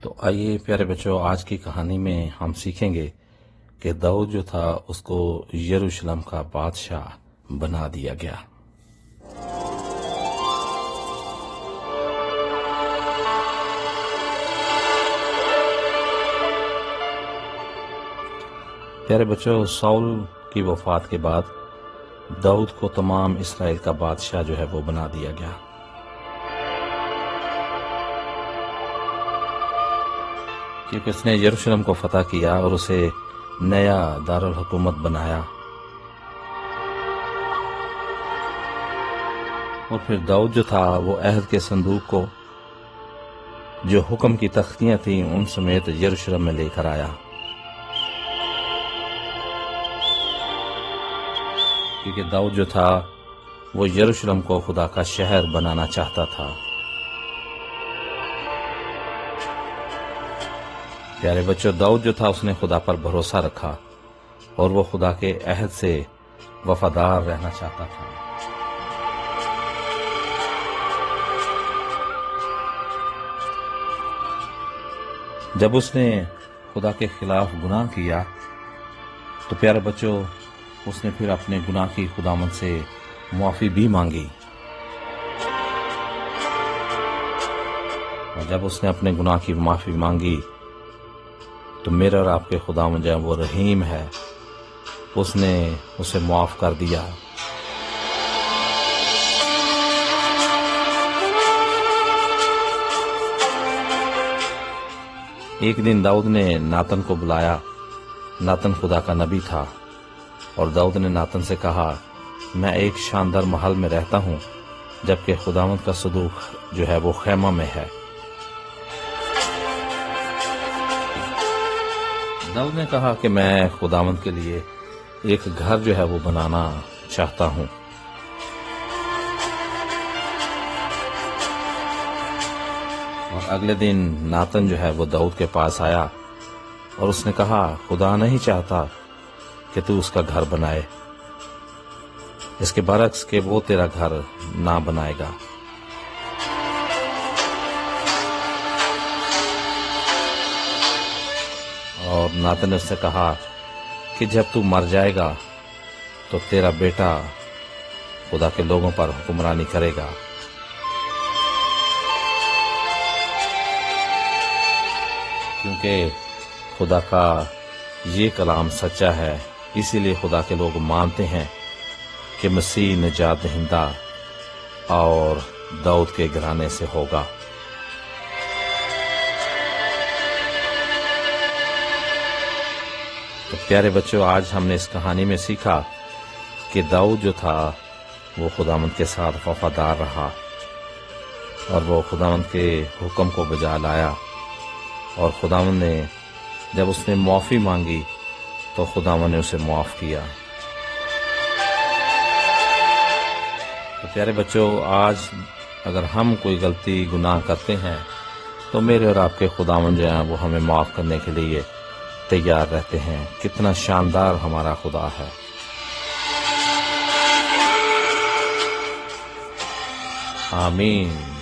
تو آئیے پیارے بچوں، آج کی کہانی میں ہم سیکھیں گے کہ داؤد جو تھا اس کو یروشلم کا بادشاہ بنا دیا گیا۔ پیارے بچوں، ساؤل کی وفات کے بعد داؤد کو تمام اسرائیل کا بادشاہ جو ہے وہ بنا دیا گیا۔ کیونکہ اس نے یروشلم کو فتح کیا اور اسے نیا دارالحکومت بنایا، اور پھر داؤد جو تھا وہ عہد کے صندوق کو، جو حکم کی تختیاں تھیں، ان سمیت یروشلم میں لے کر آیا، کیونکہ داؤد جو تھا وہ یروشلم کو خدا کا شہر بنانا چاہتا تھا۔ پیارے بچوں، داؤد جو تھا اس نے خدا پر بھروسہ رکھا اور وہ خدا کے عہد سے وفادار رہنا چاہتا تھا۔ جب اس نے خدا کے خلاف گناہ کیا تو پیارے بچوں، اس نے پھر اپنے گناہ کی خداوند سے معافی بھی مانگی، اور جب اس نے اپنے گناہ کی معافی مانگی تو میرے اور آپ کے خداوند جو ہے وہ رحیم ہے، اس نے اسے معاف کر دیا۔ ایک دن داؤد نے ناتن کو بلایا۔ ناتن خدا کا نبی تھا، اور داؤد نے ناتن سے کہا، میں ایک شاندار محل میں رہتا ہوں، جبکہ خداوند کا صندوق جو ہے وہ خیمہ میں ہے۔ داؤد نے کہا کہ میں خداوند کے لیے ایک گھر جو ہے وہ بنانا چاہتا ہوں۔ اور اگلے دن ناتن جو ہے وہ داؤد کے پاس آیا اور اس نے کہا، خدا نہیں چاہتا کہ تو اس کا گھر بنائے، اس کے برعکس کہ وہ تیرا گھر نہ بنائے گا۔ اور ناتن نے اس سے کہا کہ جب تو مر جائے گا تو تیرا بیٹا خدا کے لوگوں پر حکمرانی کرے گا۔ کیونکہ خدا کا یہ کلام سچا ہے، اسی لیے خدا کے لوگ مانتے ہیں کہ مسیح نجات دہندہ اور داؤد کے گھرانے سے ہوگا۔ تو پیارے بچوں، آج ہم نے اس کہانی میں سیکھا کہ داؤد جو تھا وہ خداوند کے ساتھ وفادار رہا، اور وہ خداوند کے حکم کو بجا لایا، اور خداوند نے جب اس نے معافی مانگی تو خداوند نے اسے معاف کیا۔ تو پیارے بچوں، آج اگر ہم کوئی غلطی گناہ کرتے ہیں تو میرے اور آپ کے خداوند جو ہیں وہ ہمیں معاف کرنے کے لیے تیار رہتے ہیں۔ کتنا شاندار ہمارا خدا ہے۔ آمین۔